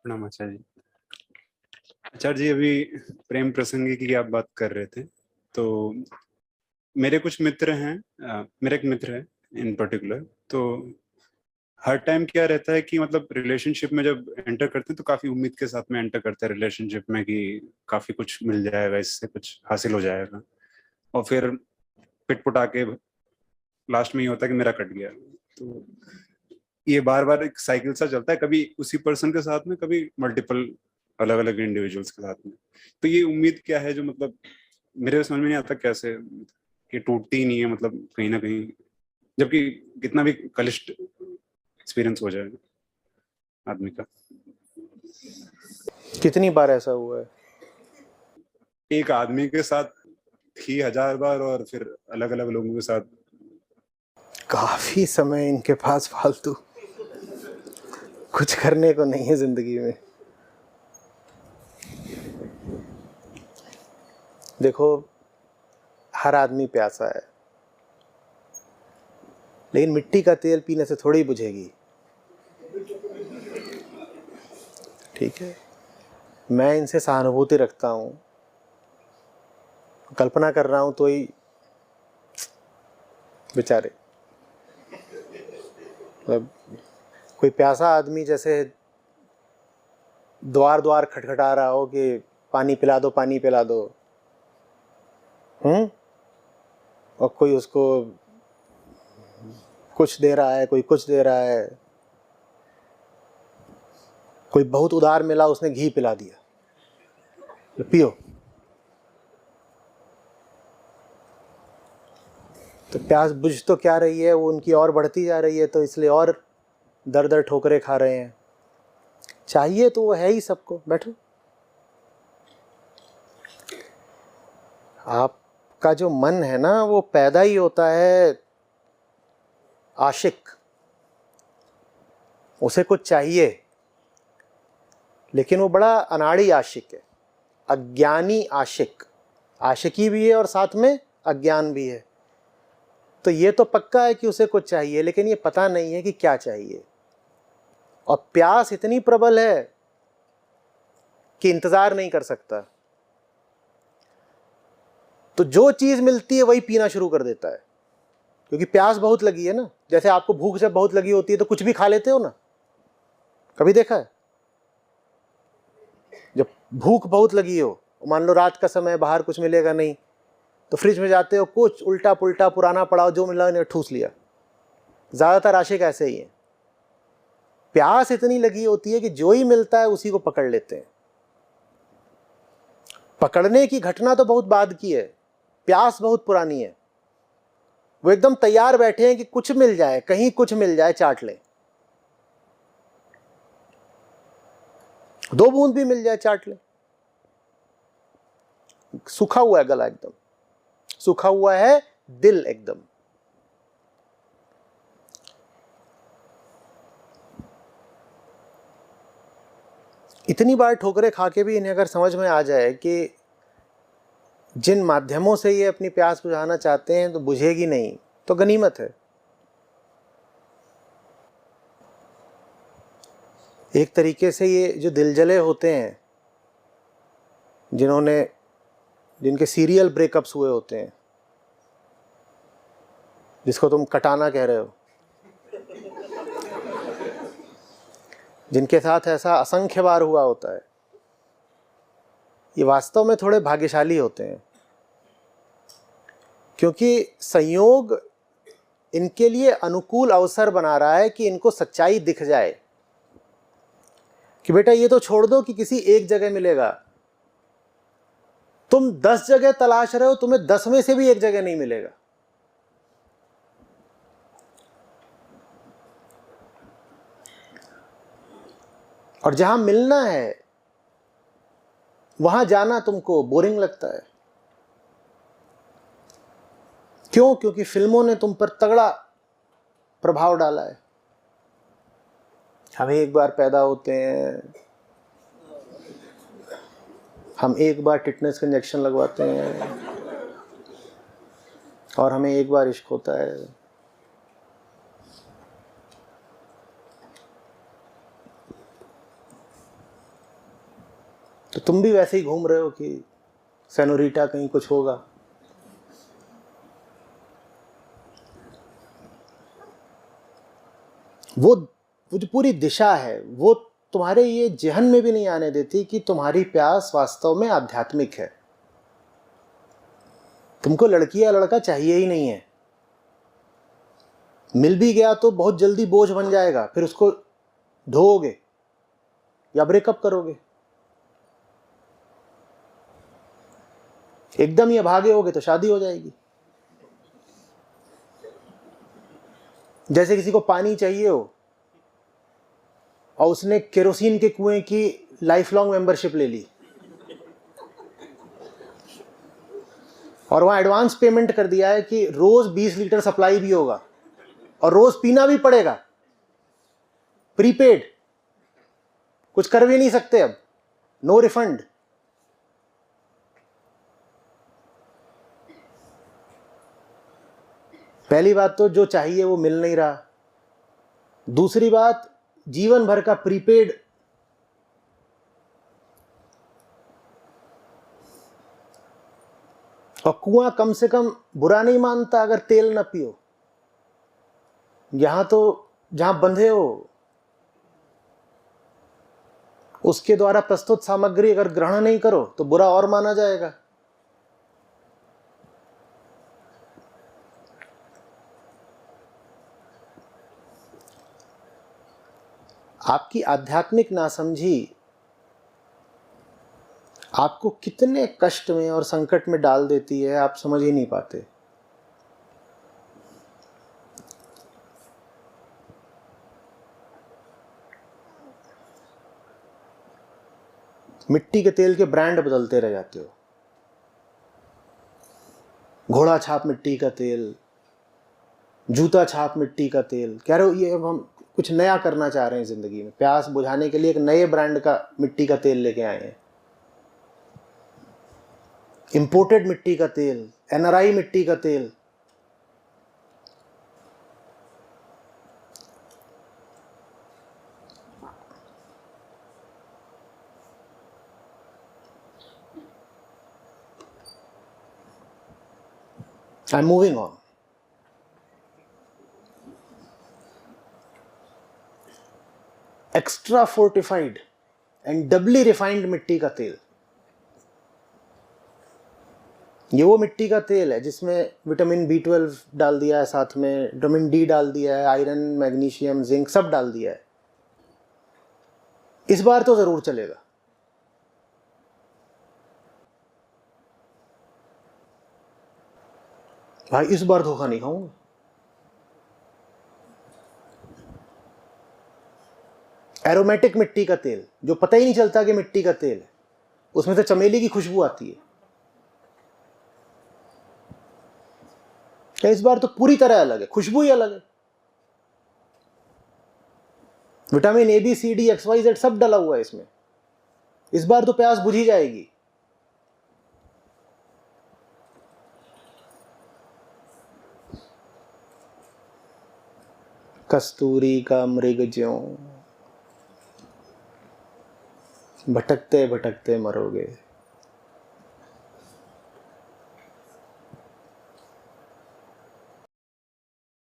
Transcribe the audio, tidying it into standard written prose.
प्रणाम आचार्य जी। आचार्य जी, अभी प्रेम प्रसंग की आप बात कर रहे थे, तो मेरे कुछ मित्र हैं। मेरा एक मित्र है इन पर्टिकुलर। तो हर टाइम क्या रहता है कि मतलब रिलेशनशिप में जब एंटर करते हैं तो काफी उम्मीद के साथ में एंटर करते हैं रिलेशनशिप में कि काफी कुछ मिल जाएगा, इससे कुछ हासिल हो जाएगा, और फिर पिटपुटा के लास्ट में ये होता है कि मेरा कट गया। तो ये बार बार एक साइकिल सा चलता है, कभी उसी पर्सन के साथ में, कभी मल्टीपल अलग अलग इंडिविजुअल्स के साथ में। तो ये उम्मीद क्या है जो मतलब मेरे समझ में नहीं आता कैसे कि टूटती ही नहीं है, मतलब कहीं ना कहीं, जबकि कितना भी कलिष्ठ एक्सपीरियंस हो जाए आदमी का। कितनी बार ऐसा हुआ है? एक आदमी के साथ ही 1000 बार, और फिर अलग अलग लोगों के साथ। काफी समय इनके पास फालतू कुछ करने को नहीं है जिंदगी में। देखो, हर आदमी प्यासा है, लेकिन मिट्टी का तेल पीने से थोड़ी बुझेगी। ठीक है, मैं इनसे सहानुभूति रखता हूँ, कल्पना कर रहा हूँ तो ही बेचारे, मतलब कोई प्यासा आदमी जैसे द्वार द्वार खटखटा रहा हो कि पानी पिला दो, पानी पिला दो, और कोई उसको कुछ दे रहा है, कोई कुछ दे रहा है। कोई बहुत उदार मिला, उसने घी पिला दिया, पियो। तो प्यास बुझ तो क्या रही है, वो उनकी और बढ़ती जा रही है, तो इसलिए और दर दर ठोकरे खा रहे हैं। चाहिए तो वो है ही सबको। बैठो। आपका जो मन है ना, वो पैदा ही होता है आशिक। उसे कुछ चाहिए, लेकिन वो बड़ा अनाड़ी आशिक है, अज्ञानी आशिक। आशिकी भी है और साथ में अज्ञान भी है। तो ये तो पक्का है कि उसे कुछ चाहिए, लेकिन ये पता नहीं है कि क्या चाहिए। और प्यास इतनी प्रबल है कि इंतजार नहीं कर सकता। तो जो चीज मिलती है वही पीना शुरू कर देता है, क्योंकि प्यास बहुत लगी है ना। जैसे आपको भूख जब बहुत लगी होती है तो कुछ भी खा लेते हो ना, कभी देखा है? जब भूख बहुत लगी हो, मान लो रात का समय, बाहर कुछ मिलेगा नहीं, तो फ्रिज में जाते हो, कुछ उल्टा पुल्टा पुराना पड़ा हो, जो मिला ने ठूस लिया। ज्यादातर आशिक ऐसे ही है। प्यास इतनी लगी होती है कि जो ही मिलता है उसी को पकड़ लेते हैं। पकड़ने की घटना तो बहुत बाद की है, प्यास बहुत पुरानी है। वो एकदम तैयार बैठे हैं कि कुछ मिल जाए, कहीं कुछ मिल जाए, चाट ले। 2 बूंद भी मिल जाए, चाट ले। सूखा हुआ है गला, एकदम सूखा हुआ है दिल एकदम। इतनी बार ठोकरे खा के भी इन्हें अगर समझ में आ जाए कि जिन माध्यमों से ये अपनी प्यास बुझाना चाहते हैं तो बुझेगी नहीं, तो गनीमत है। एक तरीके से ये जो दिलजले होते हैं, जिनके सीरियल ब्रेकअप्स हुए होते हैं, जिसको तुम कटाना कह रहे हो, जिनके साथ ऐसा असंख्य बार हुआ होता है, ये वास्तव में थोड़े भाग्यशाली होते हैं, क्योंकि संयोग इनके लिए अनुकूल अवसर बना रहा है कि इनको सच्चाई दिख जाए कि बेटा ये तो छोड़ दो कि किसी एक जगह मिलेगा। तुम 10 जगह तलाश रहे हो, तुम्हें 10 में से भी एक जगह नहीं मिलेगा। और जहां मिलना है वहां जाना तुमको बोरिंग लगता है। क्यों? क्योंकि फिल्मों ने तुम पर तगड़ा प्रभाव डाला है। हम एक बार पैदा होते हैं, हम एक बार टिटनेस का इंजेक्शन लगवाते हैं, और हमें एक बार इश्क होता है। तो तुम भी वैसे ही घूम रहे हो कि सेनोरिटा कहीं कुछ होगा। वो जो पूरी दिशा है वो तुम्हारे ये जहन में भी नहीं आने देती कि तुम्हारी प्यास वास्तव में आध्यात्मिक है। तुमको लड़की या लड़का चाहिए ही नहीं है। मिल भी गया तो बहुत जल्दी बोझ बन जाएगा, फिर उसको ढोओगे या ब्रेकअप करोगे। एकदम ही भागे होगे तो शादी हो जाएगी। जैसे किसी को पानी चाहिए हो और उसने केरोसिन के कुएं की लाइफ लॉन्ग मेंबरशिप ले ली और वहां एडवांस पेमेंट कर दिया है कि रोज 20 लीटर सप्लाई भी होगा और रोज पीना भी पड़ेगा, प्रीपेड, कुछ कर भी नहीं सकते अब, नो रिफंड। पहली बात तो जो चाहिए वो मिल नहीं रहा। दूसरी बात, जीवन भर का प्रीपेड। और कुआं कम से कम बुरा नहीं मानता अगर तेल ना पियो। यहां तो जहां बंधे हो उसके द्वारा प्रस्तुत सामग्री अगर ग्रहण नहीं करो तो बुरा और माना जाएगा। आपकी आध्यात्मिक नासमझी आपको कितने कष्ट में और संकट में डाल देती है आप समझ ही नहीं पाते। मिट्टी के तेल के ब्रांड बदलते रह जाते हो। घोड़ा छाप मिट्टी का तेल, जूता छाप मिट्टी का तेल। कह रहे हो ये अब हम कुछ नया करना चाह रहे हैं जिंदगी में, प्यास बुझाने के लिए एक नए ब्रांड का मिट्टी का तेल लेके आए हैं। इंपोर्टेड मिट्टी का तेल, एनआरआई मिट्टी का तेल। I am moving on. Extra fortified and doubly refined मिट्टी का तेल। ये वो मिट्टी का तेल है जिसमें विटामिन B12 डाल दिया है, साथ में विटामिन D डाल दिया है, आयरन, मैग्नीशियम, जिंक सब डाल दिया है। इस बार तो जरूर चलेगा। भाई इस बार धोखा नहीं खाऊंगा। एरोमेटिक मिट्टी का तेल, जो पता ही नहीं चलता कि मिट्टी का तेल है, उसमें से चमेली की खुशबू आती है। क्या इस बार तो पूरी तरह अलग है, खुशबू ही अलग है। Vitamin A B C D XYZ सब डला हुआ है इसमें। इस बार तो प्यास बुझी जाएगी। कस्तूरी का मृग ज्यों भटकते भटकते मरोगे।